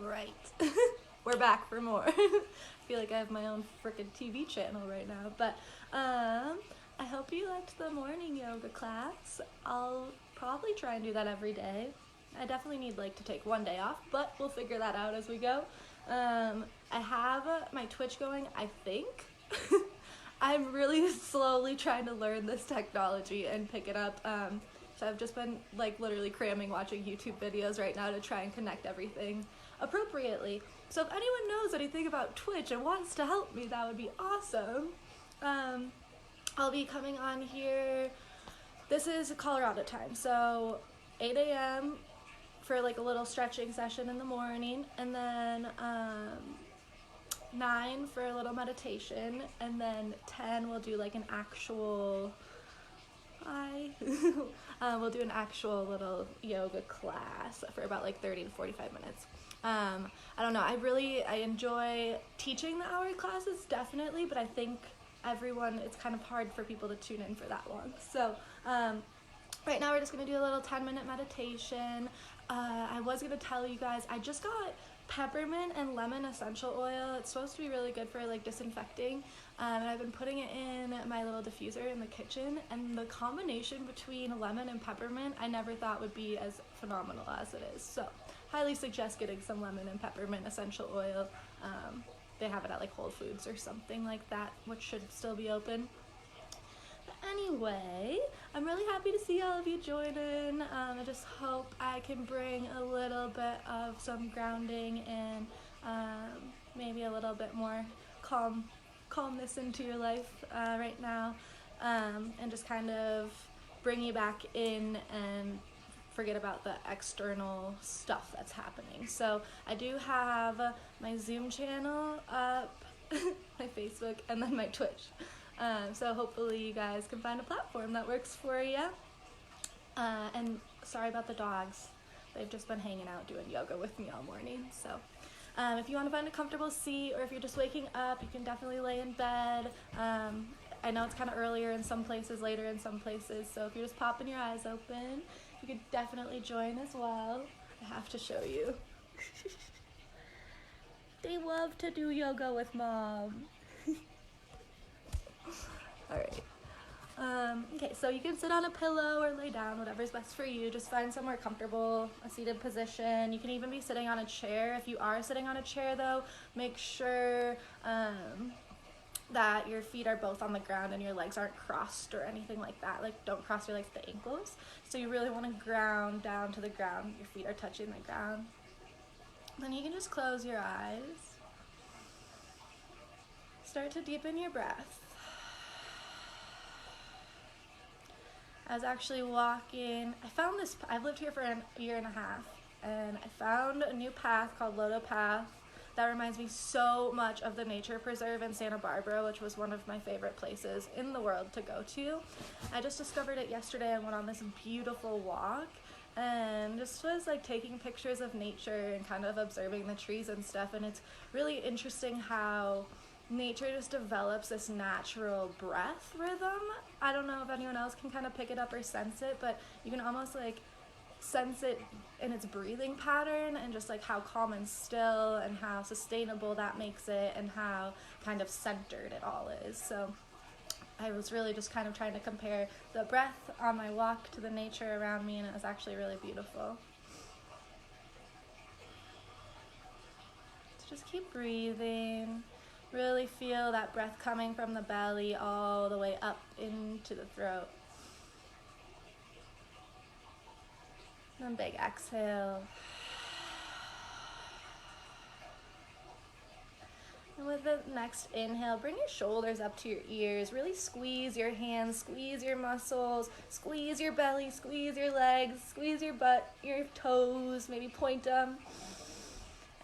Alright, we're back for more. I feel like I have my own freaking TV channel right now, but I hope you liked the morning yoga class. I'll probably try and do that every day. I definitely need to take one day off, but we'll figure that out as we go. I have my Twitch going, I think. I'm really slowly trying to learn this technology and pick it up. So I've just been literally cramming watching YouTube videos right now to try and connect everything appropriately. So if anyone knows anything about Twitch and wants to help me, that would be awesome. I'll be coming on here. This is Colorado time, so 8 a.m. for a little stretching session in the morning, and then 9 for a little meditation, and then 10 we'll do an actual we'll do an actual little yoga class for about 30 to 45 minutes. I don't know, I enjoy teaching the hour classes, definitely, but I think it's kind of hard for people to tune in for that long. So right now we're just going to do a little 10-minute meditation. I was going to tell you guys, I just got peppermint and lemon essential oil. It's supposed to be really good for disinfecting, and I've been putting it in my little diffuser in the kitchen, and the combination between lemon and peppermint I never thought would be as phenomenal as it is. So highly suggest getting some lemon and peppermint essential oil. They have it at Whole Foods or something like that, which should still be open. Anyway, I'm really happy to see all of you join in. I just hope I can bring a little bit of some grounding and maybe a little bit more calmness into your life right now, and just kind of bring you back in and forget about the external stuff that's happening. So I do have my Zoom channel up, my Facebook, and then my Twitch. So hopefully you guys can find a platform that works for you. And sorry about the dogs. They've just been hanging out doing yoga with me all morning. So if you want to find a comfortable seat, or if you're just waking up, you can definitely lay in bed. I know it's kind of earlier in some places, later in some places, so if you're just popping your eyes open, you could definitely join as well. I have to show you. They love to do yoga with Mom. Alright. Okay, so you can sit on a pillow or lay down, whatever's best for you. Just find somewhere comfortable, a seated position. You can even be sitting on a chair. If you are sitting on a chair, though, make sure that your feet are both on the ground and your legs aren't crossed or anything like that. Don't cross your legs at the ankles. So you really want to ground down to the ground. Your feet are touching the ground. Then you can just close your eyes. Start to deepen your breath. I was actually walking, I've lived here for a year and a half, and I found a new path called Lodo Path that reminds me so much of the nature preserve in Santa Barbara, which was one of my favorite places in the world to go to. I just discovered it yesterday and went on this beautiful walk, and just was taking pictures of nature and kind of observing the trees and stuff, and it's really interesting how nature just develops this natural breath rhythm. I don't know if anyone else can kind of pick it up or sense it, but you can almost sense it in its breathing pattern, and just how calm and still and how sustainable that makes it, and how kind of centered it all is. So I was really just kind of trying to compare the breath on my walk to the nature around me, and it was actually really beautiful. So just keep breathing. Really feel that breath coming from the belly all the way up into the throat. And big exhale. And with the next inhale, bring your shoulders up to your ears. Really squeeze your hands, squeeze your muscles, squeeze your belly, squeeze your legs, squeeze your butt, your toes, maybe point them.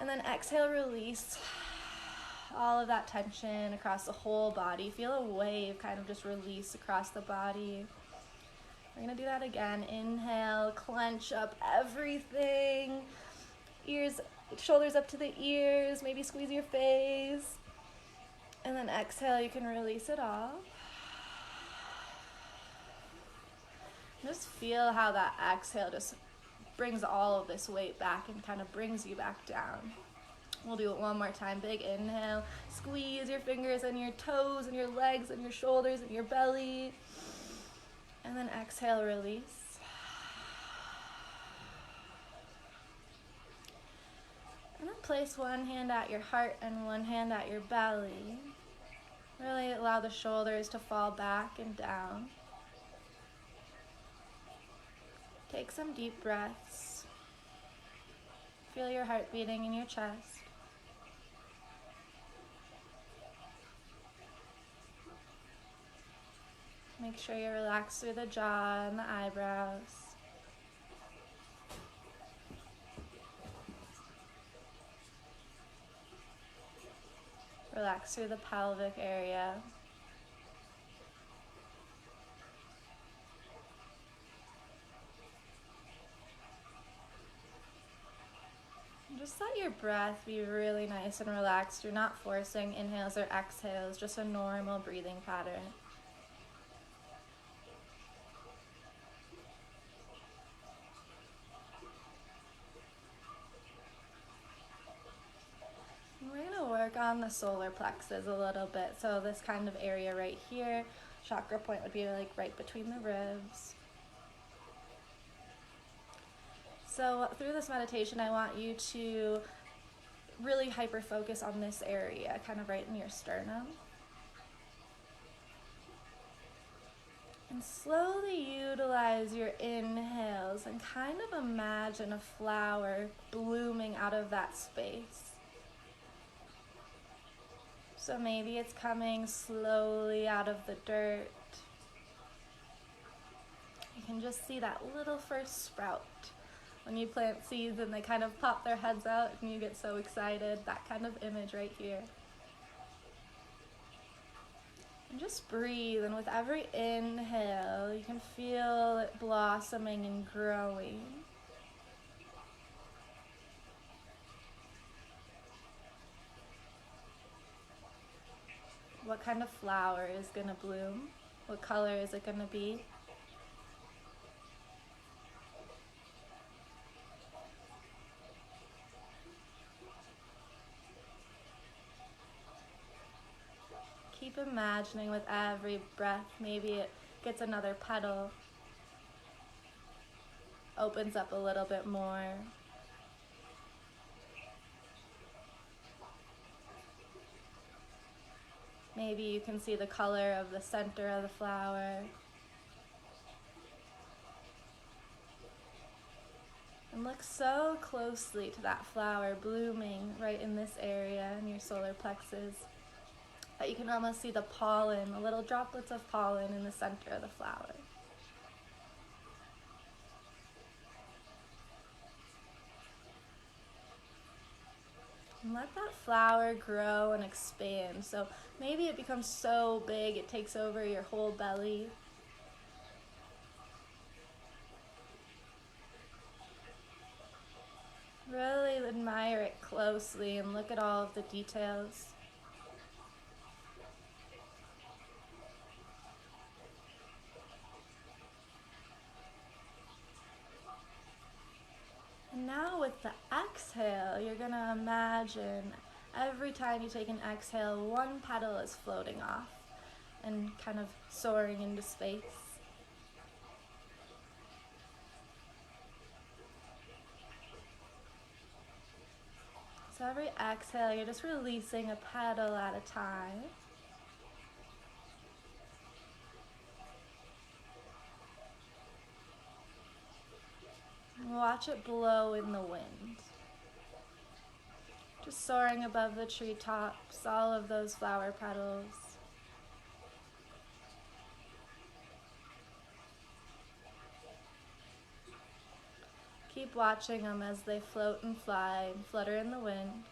And then exhale, release all of that tension across the whole body. Feel a wave kind of just release across the body. We're gonna do that again. Inhale, clench up everything. Shoulders up to the ears, maybe squeeze your face. And then exhale, you can release it all. Just feel how that exhale just brings all of this weight back and kind of brings you back down. We'll do it one more time. Big inhale. Squeeze your fingers and your toes and your legs and your shoulders and your belly. And then exhale, release. And then place one hand at your heart and one hand at your belly. Really allow the shoulders to fall back and down. Take some deep breaths. Feel your heart beating in your chest. Make sure you relax through the jaw and the eyebrows. Relax through the pelvic area. Just let your breath be really nice and relaxed. You're not forcing inhales or exhales, just a normal breathing pattern. We're going to work on the solar plexus a little bit. So this kind of area right here, chakra point would be like right between the ribs. So through this meditation, I want you to really hyper focus on this area, kind of right in your sternum. And slowly utilize your inhales and kind of imagine a flower blooming out of that space. So maybe it's coming slowly out of the dirt. You can just see that little first sprout. When you plant seeds and they kind of pop their heads out and you get so excited, that kind of image right here. And just breathe, and with every inhale, you can feel it blossoming and growing. What kind of flower is going to bloom? What color is it going to be? Keep imagining with every breath, maybe it gets another petal, opens up a little bit more. Maybe you can see the color of the center of the flower. And look so closely to that flower blooming right in this area in your solar plexus that you can almost see the pollen, the little droplets of pollen in the center of the flower. And let that flower grow and expand. So maybe it becomes so big it takes over your whole belly. Really admire it closely and look at all of the details. And now with the exhale, you're going to imagine every time you take an exhale, one petal is floating off and kind of soaring into space. So every exhale, you're just releasing a petal at a time. Watch it blow in the wind. Just soaring above the treetops, all of those flower petals. Keep watching them as they float and fly and flutter in the wind.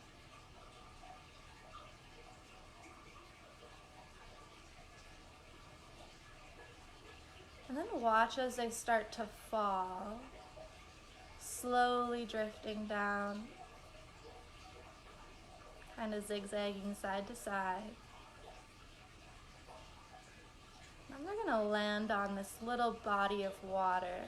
And then watch as they start to fall, slowly drifting down, kind of zigzagging side to side. And they're going to land on this little body of water.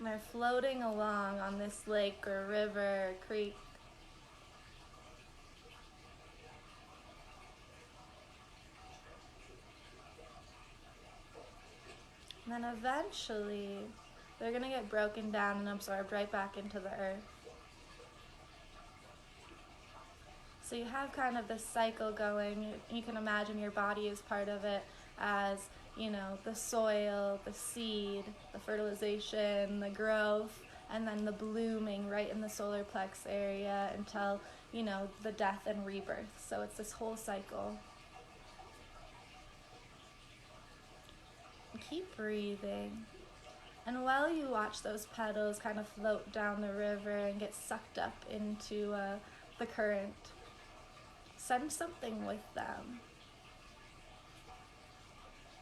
they're floating along on this lake or river or creek. And then eventually, they're going to get broken down and absorbed right back into the earth. So you have kind of this cycle going. You can imagine your body is part of it as, you know, the soil, the seed, the fertilization, the growth, and then the blooming right in the solar plex area until, you know, the death and rebirth. So it's this whole cycle. Keep breathing. And while you watch those petals kind of float down the river and get sucked up into the current, send something with them.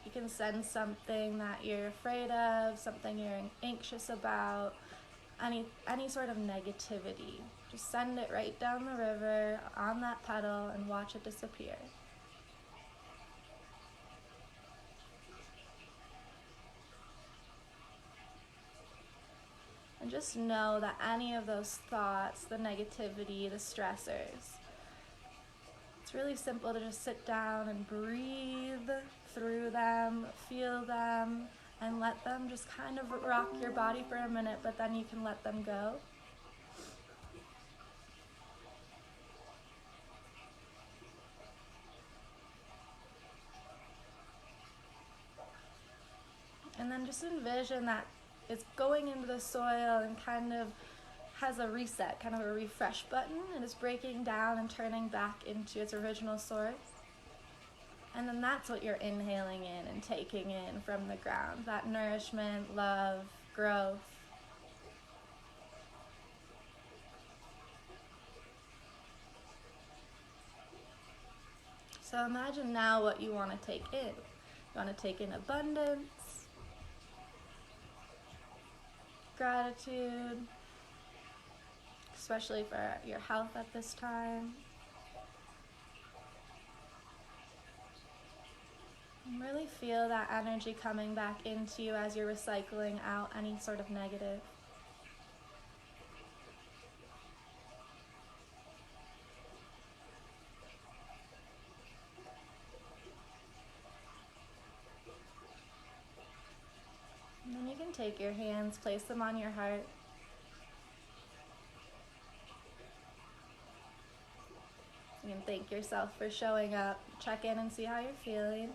You can send something that you're afraid of, something you're anxious about, any sort of negativity. Just send it right down the river on that petal and watch it disappear. And just know that any of those thoughts, the negativity, the stressors, it's really simple to just sit down and breathe through them, feel them, and let them just kind of rock your body for a minute, but then you can let them go. And then just envision that it's going into the soil and kind of has a reset, kind of a refresh button, and it's breaking down and turning back into its original source. And then that's what you're inhaling in and taking in from the ground, that nourishment, love, growth. So imagine now what you want to take in. You want to take in abundance, gratitude, especially for your health at this time. And really feel that energy coming back into you as you're recycling out any sort of negative. And then you can take your hands, place them on your heart. You can thank yourself for showing up, check in and see how you're feeling.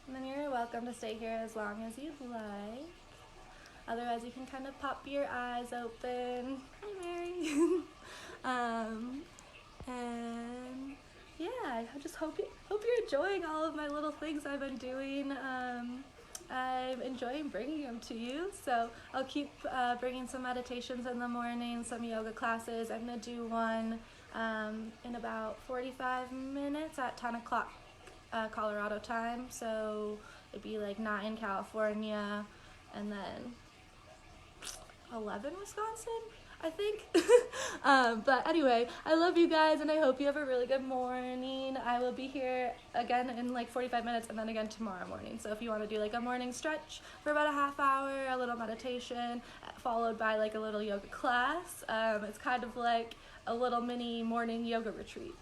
And then you're welcome to stay here as long as you'd like. Otherwise, you can kind of pop your eyes open. Hi, Mary. And yeah, I just hope you're enjoying all of my little things I've been doing. I'm enjoying bringing them to you, so I'll keep bringing some meditations in the morning, some yoga classes. I'm going to do one in about 45 minutes at 10 o'clock Colorado time, so it'd be like 9 California, and then 11 Wisconsin, I think. But anyway, I love you guys, and I hope you have a really good morning. I will be here again in like 45 minutes, and then again tomorrow morning. So if you want to do like a morning stretch for about a half hour, a little meditation, followed by like a little yoga class, it's kind of like a little mini morning yoga retreat.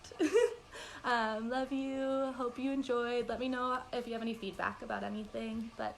Love you. Hope you enjoyed. Let me know if you have any feedback about anything. But